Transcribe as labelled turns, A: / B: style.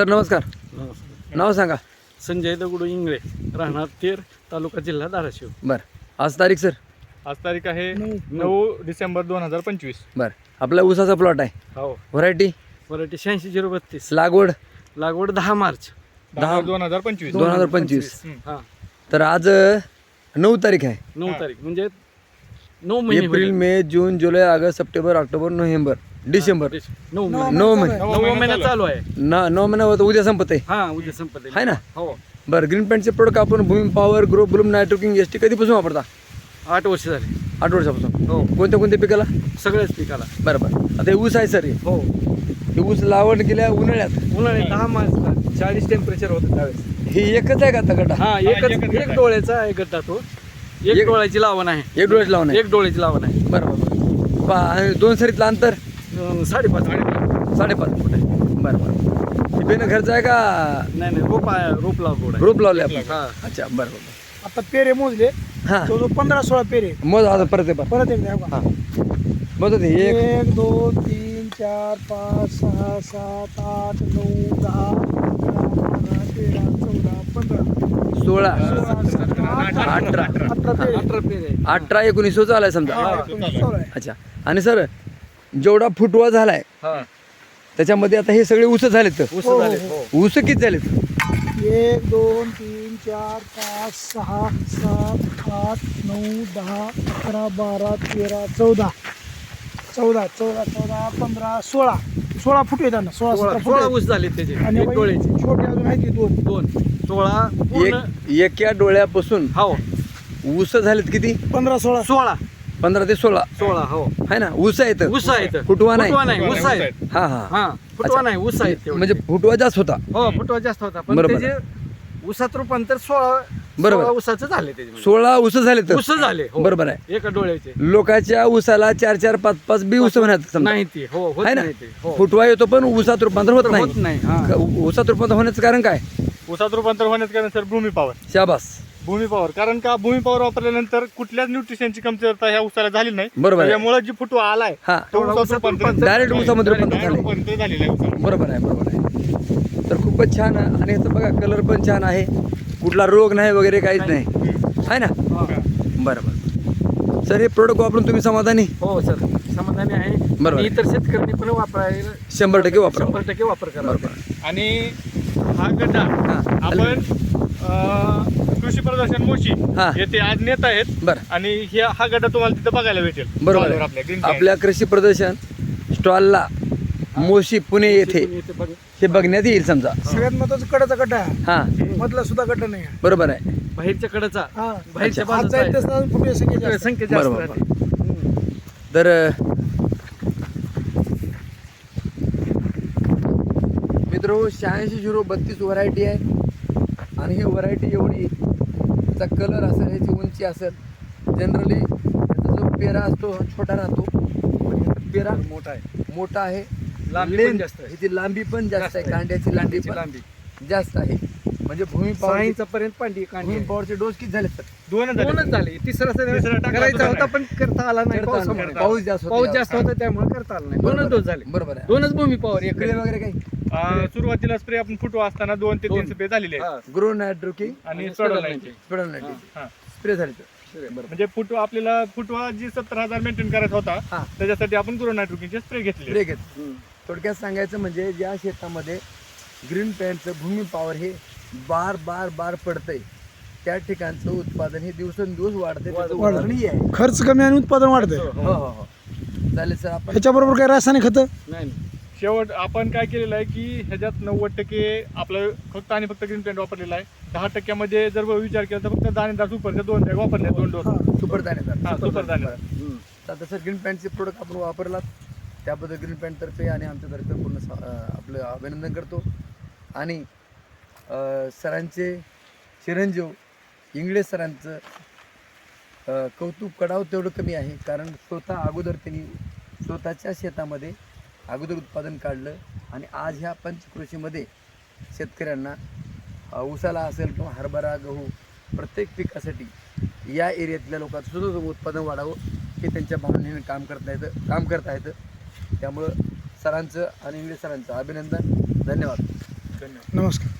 A: Sir नमस्कार.
B: नमस्कार.
A: नाव सांगा.
B: संजय दगडू इंगळे, राहणार तेर, तालुका जिल्हा धाराशिव.
A: बरं, आज तारीख सर?
C: आज तारीख आहे 9 डिसेंबर 2025.
A: बरं, आपला ऊसाचा प्लॉट आहे.
B: हो.
A: Variety
B: variety 86-032.
A: लागवड
B: लागवड 10 मार्च.
C: 2025.
A: 2025.
B: हा,
A: तर आज 9 तारीख आहे.
B: 9 तारीख म्हणजे 9 महिने
A: एप्रिल, मे, जून, जुलै, ऑगस्ट, सप्टेंबर, ऑक्टोबर, नोव्हेंबर, डिसेंबर.
B: 9 महिने.
A: 9 महिने.
B: 9 महिना चालू आहे.
A: 9 महिने होतं, उद्या संपत आहे.
B: हा, उद्या संपत
A: आहे ना?
B: हो.
A: बरं, ग्रीन पॅन्टचे प्रोडक्ट आपण Bhumi power, grow bloom, Nitroking, S T कधीपासून वापरता?
B: 8 वर्ष झाली.
A: 8 वर्षापासून.
B: हो.
A: कोणत्या कोणत्या पिकाला?
B: सगळ्याच पिकाला.
A: बरं बरं. आता हे ऊस आहे सर.
B: हो.
A: हे ऊस लावण केल्या उन्हाळ्यात.
B: उन्हाळ्यात 10 मार्चला 40 टेम्परेचर होतं त्यावेळेस.
A: हे एकच आहे का आता गड्डा?
B: हा, एक डोळ्याचा आहे गड्डा तो. एक डोळ्याची लावण आहे.
A: एक डोळ्याची लावण आहे.
B: एक डोळ्याची लावण आहे.
A: बरं बरं बरं. आणि 2 सरीतलं अंतर
B: 5.5
A: 5.5 फूट आहे. बरं बरं. हे बेन घरचं आहे का
B: नाही रोप लागवड आहे.
A: रोप लावले आपण?
B: हा.
A: अच्छा, बरं बरं.
D: आता पेरे मोजले
A: हां,
D: तो 15-16 पेरे
A: मग आता परत आहे. बरं,
D: परत एकदा बघा.
A: हां मग ते 1
D: 1 2 3 4 5 6 7 8 9 10 11 12 13 14 15
A: 16
D: 18
A: 18
D: पेरे
B: 18 पेर आहे.
A: 18 19 चालाय समजा.
D: हा, 19 आहे.
A: अच्छा. आणि सर जेवढा फुटवा झालाय
B: हा.
A: त्याच्यामध्ये आता हे सगळे ऊस झालेत.
B: ऊस
D: हो,
B: झाले.
D: हो.
B: हो.
A: ऊस किती झालेत?
D: 1 2 3 4 5 6 7 8 9 10 11 12 13 14 14 14 14 15 16 फूट येतात ना. 16 फूट
B: 16
D: आहेत.
B: ऊस झाले त्याचे.
D: आणि
B: एक
D: वही
B: डोळ्याचे
D: छोटे अजून आहेत की 2
B: 2 16 पूर्ण.
A: एका डोळ्यापासून
B: हो.
A: ऊस झालेत किती?
D: 15-16
B: 16
A: 15 ते 16
B: हो.
A: आहे ना? ऊस आहेत.
B: ऊस आहेत.
A: फुटवा नाही.
B: ऊस आहेत.
A: हा हा.
B: हा, फुटवा नाही, ऊस आहेत तेवढे.
A: म्हणजे फुटवा जास्त होता.
B: हो, फुटवा जास्त होता पण
A: बरोबर.
B: त्याचे ऊसात रूपांतर 16
A: बरोबर.
B: ऊसाचं झाले त्याचे.
A: 16 ऊस झालेत.
B: ऊस झाले. हो.
A: बरोबर आहे.
B: एका डोळ्याचे
A: लोकांच्या ऊसाला 4-4 5-5 बी ऊस म्हणतात समजा.
B: नाही ते. हो, होत
A: आहे ना?
B: नाही ते. हो.
A: फुटवा येतो पण ऊसात रूपांतर होत
B: होत
A: नाही.
B: नाही. हा.
A: ऊसात रूपांतर होण्याचं कारण काय?
C: ऊसात रूपांतर होण्याचं कारण सर भूमी पॉवर.
A: शाबास.
C: भूमी पॉवर कारण का भूमी पॉवर वापरल्यानंतर कुठल्याच न्यूट्रिशनची कमतरता ह्या ऊसाला झाली नाही.
A: बरोबर आहे.
C: त्यामुळे जी फुटवा आलाय
A: हा,
C: तो ऊसात रूपांतर
A: डायरेक्ट ऊसामध्ये रूपांतर झाले.
C: रूपांतर झालेलं आहे ऊसाला.
A: बरोबर आहे, बरोबर आहे. तर खूपच छान. आणि याचं बघा कलर पण छान आहे. कुठला रोग नाही वगैरे काहीच नाही, आहे ना? बरं बरं. सर हे प्रोडक्ट वापरून तुम्ही समाधानी?
B: हो सर, समाधानी आहे.
A: बरोबर.
B: आणि इतर शेतकऱ्यांनी पण वापरायला
A: 100% वापरा.
B: 100% वापर करा.
A: बरोबर.
C: आणि हा गड्डा आपण कृषी प्रदर्शन मोशी
A: हा.
C: येथे आज नेत आहेत.
A: बरं.
C: आणि हा गड्डा तुम्हाला तिथं बघायला भेटेल.
A: बरोबर
C: stall वर
A: आहे.
C: आपल्या ग्रीन
A: आपल्या कृषी प्रदर्शन स्टॉलला मोशी पुणे येथे
B: इथे बघ.
A: हे बघण्यात येईल समजा.
D: सगळ्यात महत्वाचं कडाचा गड्डा आहे.
A: हा,
D: मधला सुद्धा गड्डा नाही आहे.
A: बरोबर आहे.
B: बाहेरच्या कडेचा
D: हा.
B: बाहेरच्या
D: हात
B: बाजूचा
D: जाईल
B: आहे.
D: तसं फुटे संख्या जास्त.
B: संख्या जास्त
A: बरोबर.
B: राहते.
A: तर मित्र 86-032 व्हरायटी आहे. आणि ही व्हरायटी एवढी, त्याचा कलर असेल, ह्याची उंची असेल, जनरली त्याचा जो पेरा असतो छोटा राहतो, पण ह्याचा पेरा मोठा आहे.
B: लांबी पण
A: Length,
B: जास्त आहे.
A: ह्याची लांबी पण जास्त
B: जास्त
A: आहे.
B: आहे.
A: कांड्याची लांबी पण
B: लांबी
A: जास्त आहे. म्हणजे भूमी पॉवर
B: 6 इंचापर्यंत पांडी कांडी
A: भूमी
B: आहे.
A: पॉवरचे डोस किती झाले सर?
C: दोनच झाले.
B: दोनच झाले. तिसरा
C: टाकला
B: करायचा
C: होता
B: होता पण करता आला नाही.
A: करता आला नाही.
B: पावसामुळे.
A: पाऊस जास्त होता
B: पाऊस
A: यावेळी.
B: जास्त होता त्यामुळे करता आला नाही.
A: बरोबर
B: दोनच डोस झाले.
A: बरोबर आहे.
B: दोनच भूमी पॉवर एक
A: स्प्रे वगैरे काही
C: सुरुवातीला स्प्रे आपण फुटवा असताना 2 ते 3 स्प्रे झालेले आहेत.
A: ग्रो नायट्रोकिंग
C: आणि
B: आणि
C: सोडा
B: सोडा
C: लाईनचे.
A: स्पेडोनाइट
C: हा.
A: स्प्रे झाले तर. बरोबर.
C: म्हणजे फुटवा आपल्याला फुटवा जी 17,000 मेंटेन करायचा होता
A: हा.
C: त्याच्यासाठी आपण गुरु नायट्रोकिनचे स्प्रे घेतले.
A: स्प्रे घेत. थोडक्यात सांगायचं म्हणजे ज्या शेतामध्ये ग्रीन पॅन्टचं भूमी पॉवर हे बार पडतंय त्या ठिकाणचं उत्पादन हे दिवसेंदिवस वाढते. त्याचं
B: वाढतं.
A: उदाहरणही आहे.
D: खर्च कमी आणि उत्पादन वाढतंय.
A: हो हो हो. चालेल सर. आपण
D: ह्याच्याबरोबर काही रासायनिक खतं
B: नाही.
C: शेवट आपण काय केलेलं आहे की ह्याच्यात 90% आपलं फक्त आणि फक्त ग्रीन पेंट वापरलेला आहे. 10% जर विचार केला तर फक्त दाणेदार सुपरच्या 2 बॅग वापरले, 2 डोस.
A: सुपर दाणेदार.
C: हा, सुपर दाणेदार.
A: आता सर ग्रीन पॅन्टचे प्रोडक्ट आपण वापरलात त्याबद्दल ग्रीन पॅन्टतर्फे आणि आमच्यातर्फे पूर्ण आपलं अभिनंदन करतो. आणि सरांचे चिरंजीव इंगळे सरांचं कौतुक करावं तेवढं कमी आहे. कारण स्वतः अगोदर त्यांनी स्वतःच्या शेतामध्ये अगोदर उत्पादन काढलं आणि आज ह्या पंचकृषीमध्ये शेतकऱ्यांना ऊसाला असेल किंवा हरभरा, गहू प्रत्येक पिकासाठी या एरियातल्या लोकांचं सुद्धा उत्पादन वाढावं हे त्यांच्या भावनेने काम करता येतं. त्यामुळं सरांचं आणि इंगळे सरांचं अभिनंदन. धन्यवाद.
C: धन्यवाद.
D: नमस्कार.